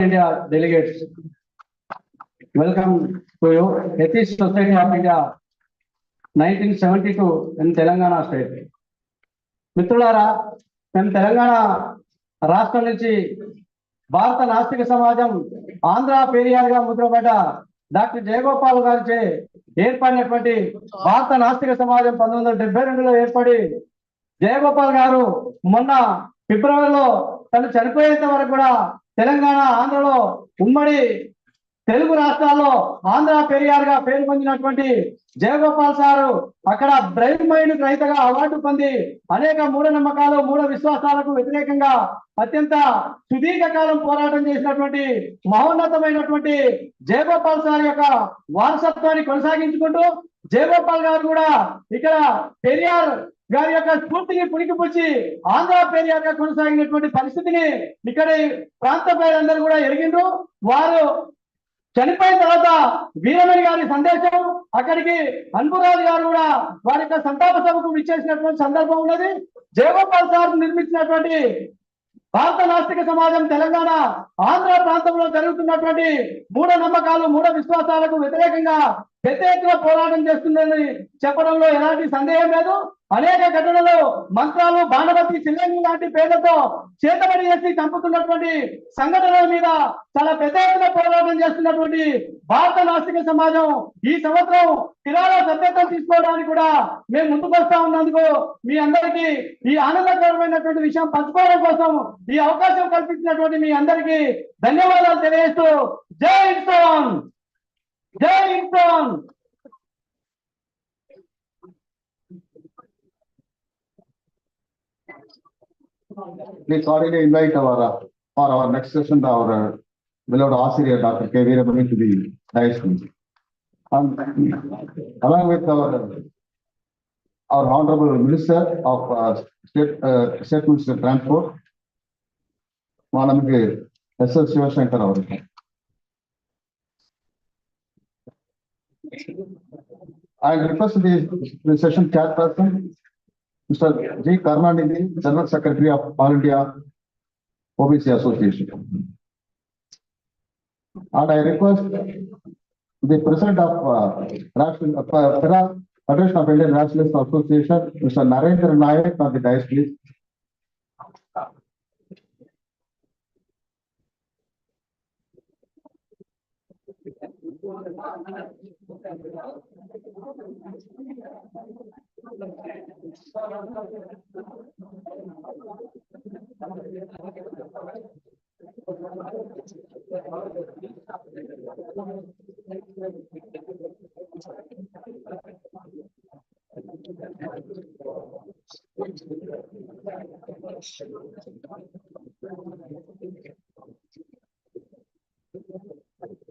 India delegates, welcome to you. Atheist Society of India, 1972 in Telangana state. మిత్రులారా, మేము తెలంగాణ రాష్ట్రం నుంచి భారత నాస్తిక సమాజం ఆంధ్ర పెరియార్ గా ముద్రపడ్డ డాక్టర్ జయగోపాల్ గారిచే ఏర్పడినటువంటి భారత నాస్తిక సమాజం 1972లో ఏర్పడి జయగోపాల్ గారు మొన్న ఫిబ్రవరిలో తను చనిపోయేంత వరకు కూడా తెలంగాణ ఆంధ్రలో ఉమ్మడి తెలుగు రాష్ట్రాల్లో ఆంధ్ర పెరియార్ గా పేరు పొందినటువంటి జయగోపాల్ సారు అక్కడ బ్రెయిన్ మైండ్ రైతుగా అవార్డు పొంది అనేక మూఢనమ్మకాలు మూఢ విశ్వాసాలకు వ్యతిరేకంగా అత్యంత సుదీర్ఘ కాలం పోరాటం చేసినటువంటి మహోన్నతమైనటువంటి జయగోపాల్ సార్ యొక్క వారసత్వాన్ని కొనసాగించుకుంటూ జయగోపాల్ గారు కూడా ఇక్కడ పెరియార్ గారి యొక్క స్ఫూర్తిని పుణికిపుచ్చి ఆంధ్ర పెరియార్ గా కొనసాగినటువంటి పరిస్థితిని ఇక్కడ ప్రాంత ప్రజలందరూ కూడా ఎరిగిండ్రు. వారు చనిపోయిన తర్వాత వీరమణి గారి సందేశం అక్కడికి అన్బురాజు గారు కూడా వారి యొక్క సంతాప సభకు విచ్చేసినటువంటి సందర్భం ఉన్నది. జయగోపాల్ సార్ నిర్మించినటువంటి భారత నాస్తిక సమాజం తెలంగాణ ఆంధ్ర ప్రాంతంలో జరుగుతున్నటువంటి మూఢ నమ్మకాలు మూఢ విశ్వాసాలకు వ్యతిరేకంగా పెద్ద ఎత్తున పోరాటం చేస్తుందని చెప్పడంలో ఎలాంటి సందేహం లేదు. అనేక ఘటనలు మంత్రాలు బాణవతి శిల్లంగి లాంటి పేర్లతో చేతబడి చేసి చంపుతున్నటువంటి సంఘటనల మీద చాలా పెద్ద ఎత్తున పోరాటం చేస్తున్నటువంటి భారత నాస్తిక సమాజం ఈ సంవత్సరం తిరాల సభ్యత్వం తీసుకోవడానికి కూడా మేము ముందుకు వస్తా ఉన్నందుకు మీ అందరికీ ఈ ఆనందకరమైనటువంటి విషయం పంచుకోవడం కోసం ఈ అవకాశం కల్పించినటువంటి మీ అందరికీ ధన్యవాదాలు తెలియజేస్తూ జై ఇన్సాన్, జై Insaan. Please already invite our next session, our beloved Asiriya, Dr. K. Veeramani, to the dais. And along with our Honorable Minister of State Minister of Transport, Manamike S.S. Shivashankar. I request the session chairperson, Mr. G. Karnanidhi, General Secretary of All India OBC Association. And I request the President of Federation of Indian Rationalist Association, Mr. Narendra Nayak, on the dais, please.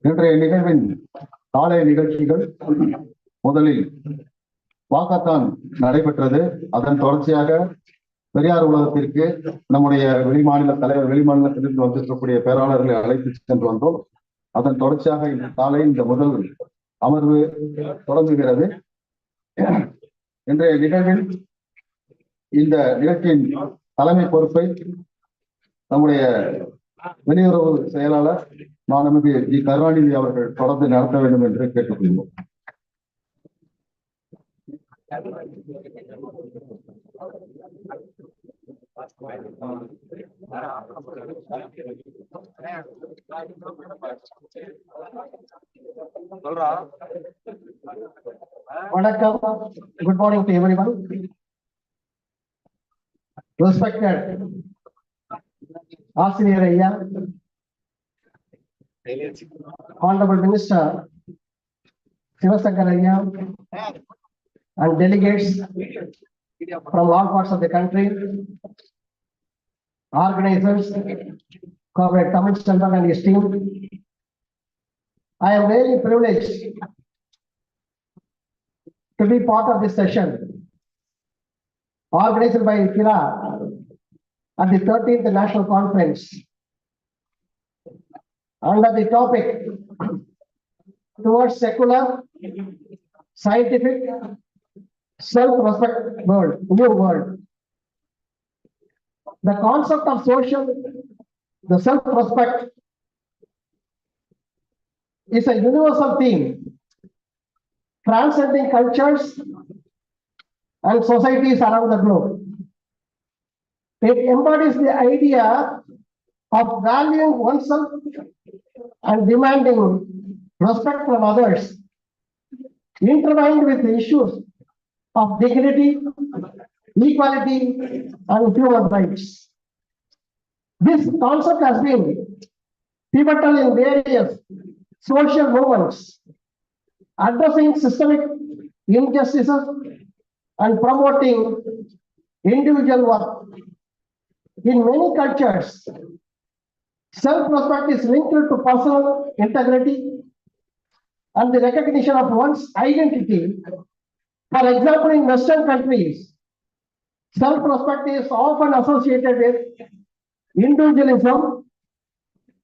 இன்றைய நிகழ்வின் காலை நிகழ்ச்சிகள் முதலில் walkathon நடைபெற்றது. அதன் தொடர்ச்சியாக பெரியார் உலகத்திற்கு நம்முடைய வெளிமாநில தலைவர் வெளிமாநிலத்திலிருந்து வந்திருக்கக்கூடிய பேராளர்களை அழைத்து சென்று வந்தோம். அதன் தொடர்ச்சியாக இன்று காலை இந்த முதல் அமர்வு தொடங்குகிறது. இன்றைய நிகழ்வில் இந்த நிகழ்ச்சியின் தலைமை பொறுப்பை நம்முடைய வெளியுறவு செயலாளர் மாண்புமிகு ஜி. கருணாநிதி அவர்கள் தொடர்ந்து நடத்த வேண்டும் என்று கேட்டுக்கொள்வோம். Vanakkam. Good morning to everyone. Respected Asiriya Ayya, Honorable Minister Shivashankar Ayya, and delegates from all parts of the country, organizers, Comrade Tamil Chandan and his team. I am really privileged to be part of this session organized by Kira at the 13th National Conference under the topic towards secular, scientific, self-respect world, new world. The concept of social, the self-respect is a universal theme, transcending cultures and societies around the globe. It embodies the idea of valuing oneself and demanding respect from others, intertwined with the issues of dignity, equality, and human rights. This concept has been pivotal in various social movements, addressing systemic injustices and promoting individual worth. In many cultures, self-respect is linked to personal integrity and the recognition of one's identity. For example, in Western countries, self-respect is often associated with individualism,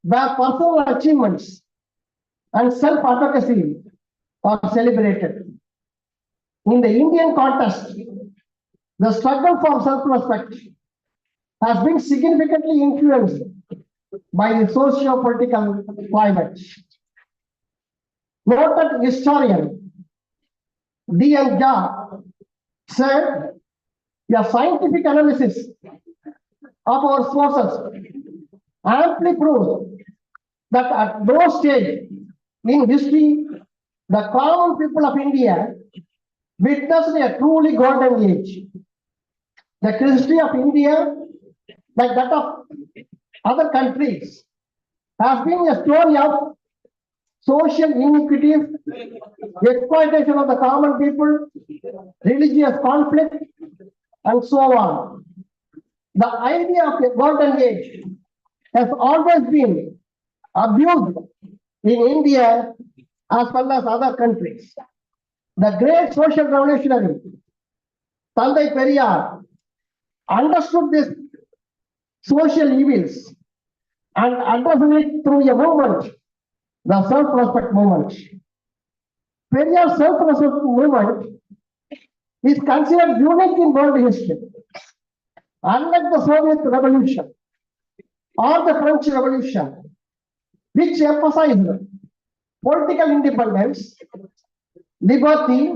where personal achievements and self-advocacy are celebrated. In the Indian context, the struggle for self-respect has been significantly influenced by the socio-political climate. Noted historian D.N. Jha said, a scientific analysis of our sources amply proves that at no stage in history, the common people of India witnessed a truly golden age. The history of India, like that of other countries, has been a story of social inequities, exploitation of the common people, religious conflict, and so on. The idea of a golden age has always been abused in India as well as other countries. The great social revolutionary, Tandai Periyar, understood these social evils and addressed it through a movement, the self-respect movement. Periyar's self-respect movement is considered unique in world history. Unlike the Soviet Revolution or the French Revolution, which emphasized political independence, liberty,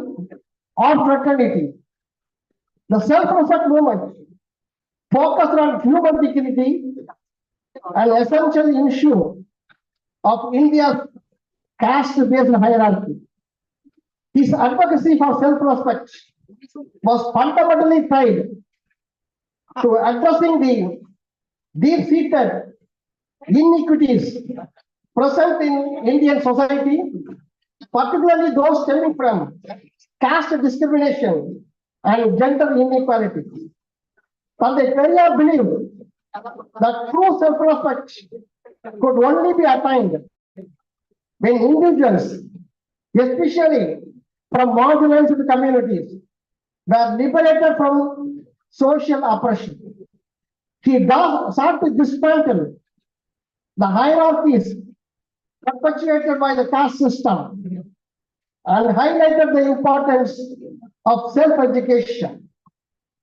or fraternity, the self-respect movement focused on human dignity, an essential issue of India's caste-based hierarchy. His advocacy for self-respect was fundamentally tied to addressing the deep-seated inequities present in Indian society, particularly those stemming from caste discrimination and gender inequality. Tandai Periyar believed that true self-respect could only be attained when individuals, especially from marginalized communities, were liberated from social oppression. He sought to dismantle the hierarchies perpetuated by the caste system and highlighted the importance of self-education,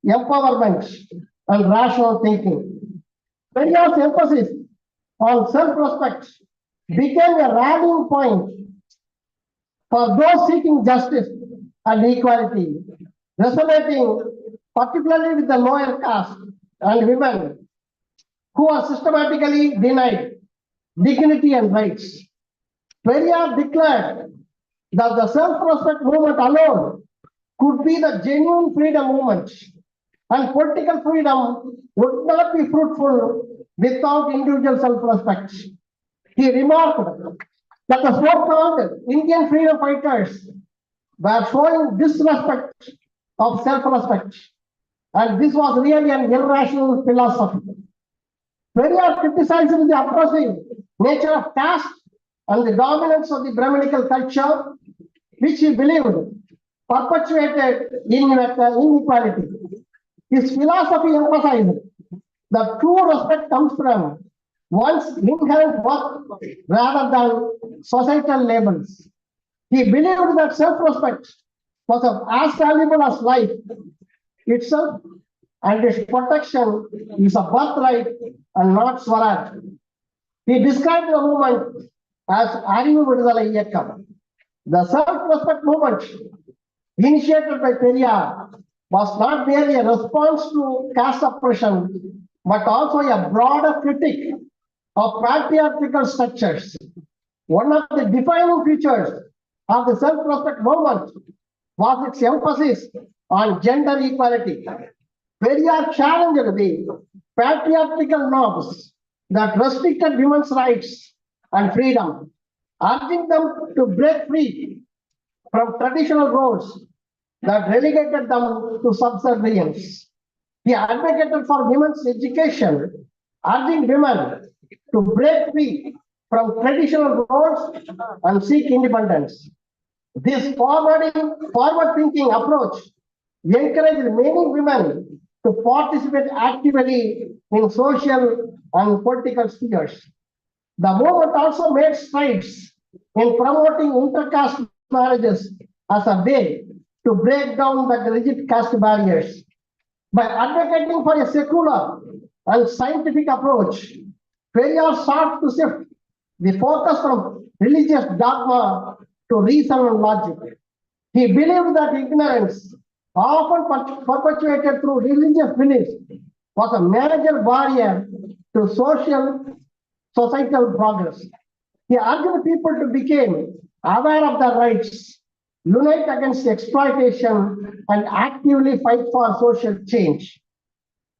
empowerment, and rational thinking. Periyar's emphasis on self-respect became a rallying point for those seeking justice and equality, resonating particularly with the lower caste and women who are systematically denied dignity and rights. Periyar declared that the self-respect movement alone could be the genuine freedom movement, and political freedom would not be fruitful without individual self-respect. He remarked that the so-called Indian freedom fighters were showing disrespect of self-respect, and this was really an irrational philosophy. Periyar criticized the oppressive nature of caste and the dominance of the Brahminical culture, which he believed perpetuated inequality. His philosophy emphasized that true respect comes from one's inherent worth rather than societal labels. He believed that self-respect was as valuable as life itself, and its protection is a birthright and not swaraj. He described the movement as Arivu Vidudalai Iyakkam. The self-respect movement initiated by Periyar was not merely a response to caste oppression, but also a broader critique of patriarchal structures. One of the defining features of the self-respect movement was its emphasis on gender equality. Periyar challenged the patriarchal norms that restricted women's rights and freedom, urging them to break free from traditional roles that relegated them to subservience. He advocated for women's education, urging women to break free from traditional roles and seek independence. This forward-thinking approach encouraged many women to participate actively in social and political spheres. The movement also made strides in promoting intercaste marriages as a way to break down the rigid caste barriers. By advocating for a secular and scientific approach, Periyar sought to shift the focus from religious dogma to reason and logic. He believed that ignorance, often perpetuated through religious beliefs, was a major barrier to societal progress. He urged people to become aware of their rights, unite against exploitation, and actively fight for social change.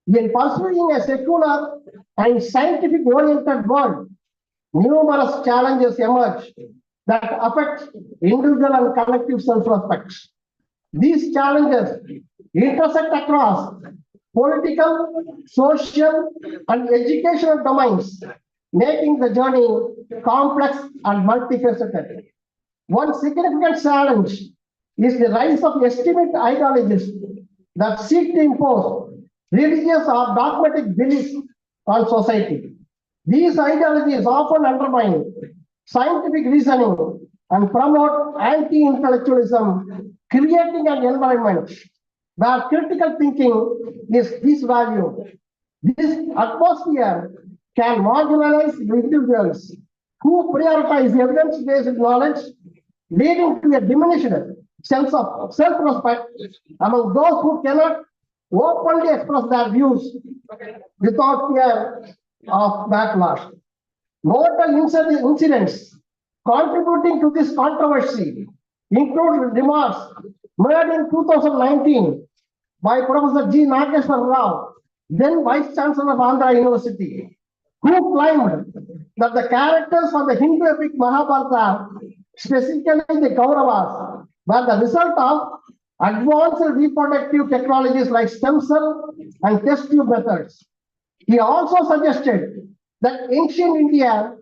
In pursuing a secular and scientific-oriented world, numerous challenges emerge that affect individual and collective self-respect. These challenges intersect across political, social, and educational domains, making the journey complex and multifaceted. One significant challenge is the rise of extremist ideologies that seek to impose religious or dogmatic beliefs on society. These ideologies often undermine scientific reasoning and promote anti-intellectualism, creating an environment where critical thinking is disvalued. This atmosphere can marginalize individuals who prioritize evidence-based knowledge, leading to a diminished sense of self-respect among those who cannot openly express their views without fear of backlash. Notable incidents contributing to this controversy include remarks made in 2019 by Professor G. Nageshwar Rao, then Vice Chancellor of Andhra University, who claimed that the characters of the Hindu epic Mahabharata, specifically the Kauravas, were the result of advanced reproductive technologies like stem cell and test tube methods. He also suggested that ancient India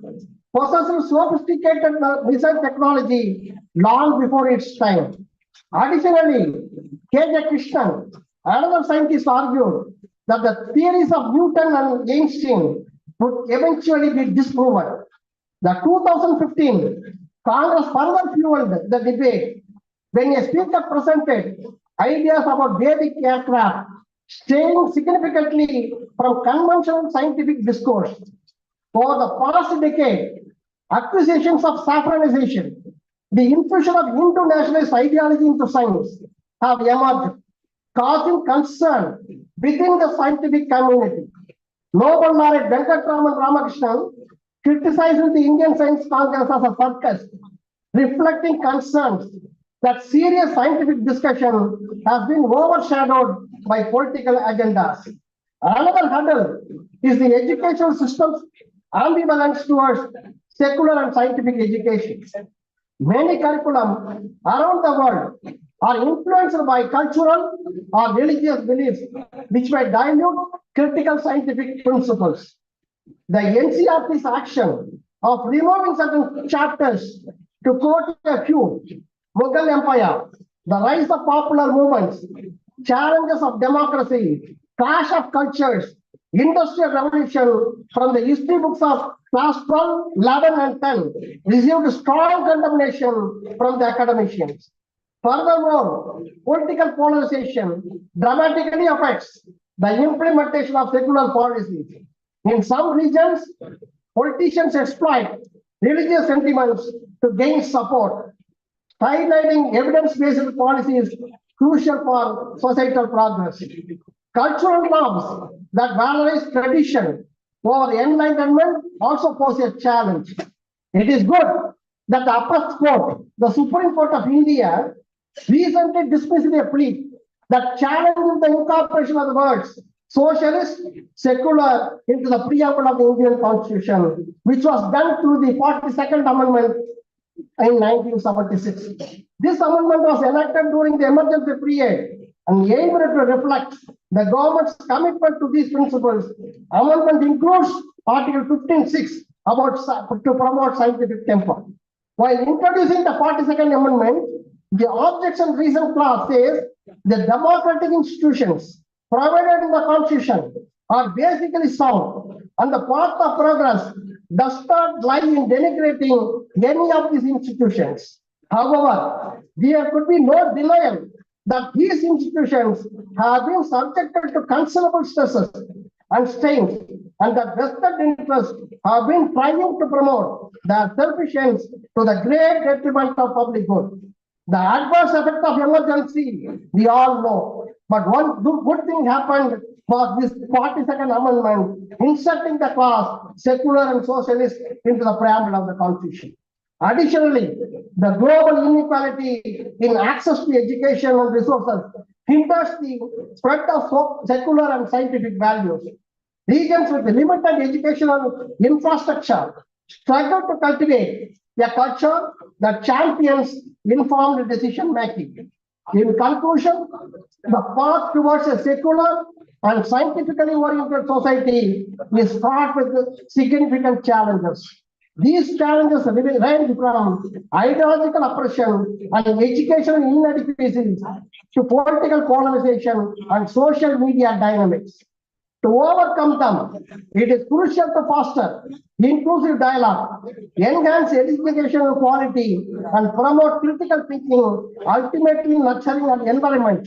possessed sophisticated missile technology long before its time. Additionally, K.J. Krishnan, another scientist, argued that the theories of Newton and Einstein would eventually be disproven. The 2015 Congress further fueled the debate when a speaker presented ideas about Vedic aircraft straying significantly from conventional scientific discourse. Over the past decade, accusations of saffronization, the infusion of Hindu nationalist ideology into science, have emerged, causing concern within the scientific community. Nobel laureate Venkatraman Ramakrishnan criticized the Indian Science Congress as a circus, reflecting concerns that serious scientific discussion has been overshadowed by political agendas. Another hurdle is the educational system's ambivalence towards secular and scientific education. Many curriculum around the world are influenced by cultural or religious beliefs, which may dilute critical scientific principles. The NCRT's action of removing certain chapters, to quote a few, Mughal Empire, the rise of popular movements, challenges of democracy, clash of cultures, industrial revolution from the history books of class 12, 11, and 10 received strong condemnation from the academicians. Furthermore, political polarization dramatically affects the implementation of secular policies. In some regions, politicians exploit religious sentiments to gain support. Highlighting evidence-based policies crucial for societal progress. Cultural norms that valorize tradition over enlightenment also pose a challenge. It is good that the upper court, the Supreme Court of India, recently dismissed a plea that challenged the incorporation of the words socialist, secular into the preamble of the Indian Constitution, which was done through the 42nd Amendment in 1976. This amendment was enacted during the emergency period and aimed to reflect the government's commitment to these principles. Amendment includes Article 15(6) to promote scientific temper. While introducing the 42nd Amendment, the objection reason clause says the democratic institutions provided in the Constitution are basically sound, and the path of progress does not lie in denigrating any of these institutions. However, there could be no denial that these institutions have been subjected to considerable stresses and strains, and that vested interests have been trying to promote their selfish ends to the great detriment of public good. The adverse effect of emergency, we all know. But one good thing happened was this 42nd Amendment, inserting the clause secular and socialist into the preamble of the Constitution. Additionally, the global inequality in access to education and resources hinders the spread of secular and scientific values. Regions with limited educational infrastructure struggle to cultivate a culture that champions informed decision making. In conclusion, the path towards a secular and scientifically oriented society is fraught with significant challenges. These challenges range from ideological oppression and educational inadequacies to political polarization and social media dynamics. To overcome them, it is crucial to foster inclusive dialogue, enhance educational quality, and promote critical thinking, ultimately nurturing an environment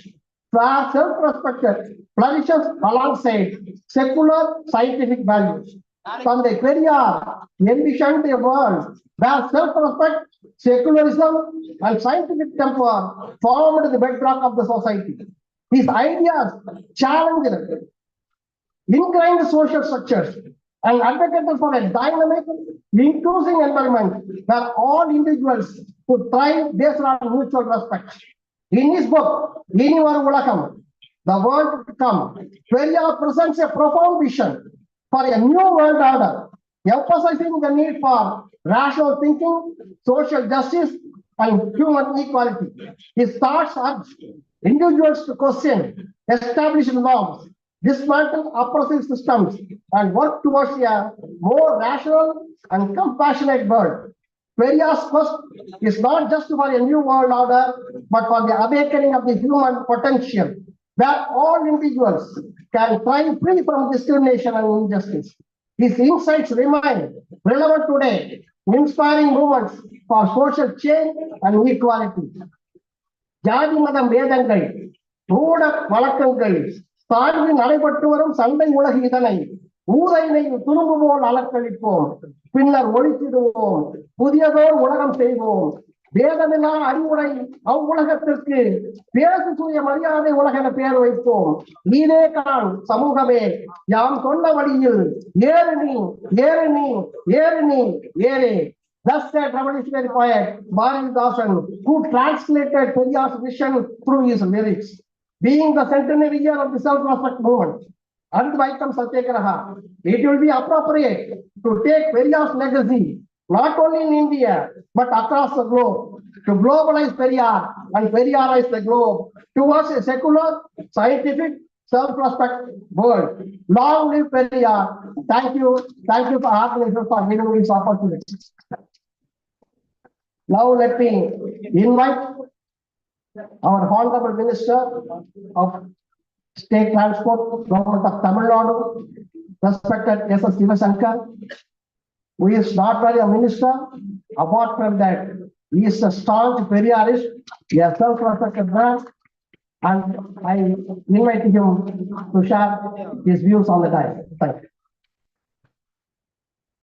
where self-respect flourishes alongside secular scientific values. Tandai Periyar envisioned a world where self-respect, secularism, and scientific temper formed the bedrock of the society. His ideas challenged ingrained social structures and advocated for a dynamic, inclusive environment where all individuals could thrive based on mutual respect. In his book, Inivaru Ulagam, The World to Come, Periyar presents a profound vision for a new world order, emphasizing the need for rational thinking, social justice, and human equality. His thoughts urge individuals to question established norms, dismantle oppressive systems, and work towards a more rational and compassionate world. Periyar's quest is not just for a new world order, but for the awakening of the human potential, where all individuals can thrive free from discrimination and injustice. His insights remain relevant today, inspiring movements for social change and equality. ஜாதி மதம் வேதங்கள் ரூட வழக்கங்கள் சார்பு நடைபெற்று வரும் சண்டை உலகு இதனை ஊதையினை துரும்பு போல் அலக்களிப்போம், பின்னர் ஒழித்திடுவோம், புதியதோர் உலகம் செய்வோம். வேதமில்லா அறிவுரை அவ்வுலகத்திற்கு பேசு சுய மரியாதை உலகென பெயர் வைப்போம். நீரே கான் சமூகமே, யாம் சொன்ன வழியில் ஏறு நீ, ஏறு நீ, ஏறு நீ, ஏறே. Thus said revolutionary poet Bharatdasan, who translated Periyar's vision through his lyrics. Being the centenary year of the self-respect movement and Vaikam Satyagraha, it will be appropriate to take Periyar's legacy not only in India but across the globe, to globalize Periyar and Periyarize the globe towards a secular, scientific, self-respect world. Long live Periyar. Thank you for organizers for giving me this opportunity. Now let me invite our Honorable Minister of State Transport, Government of Tamil Nadu, respected S.S. Sivasankar, who is not only a minister, apart from that, he is a staunch Periyarist, a self-respected man, and I invite him to share his views on the time. Thank you.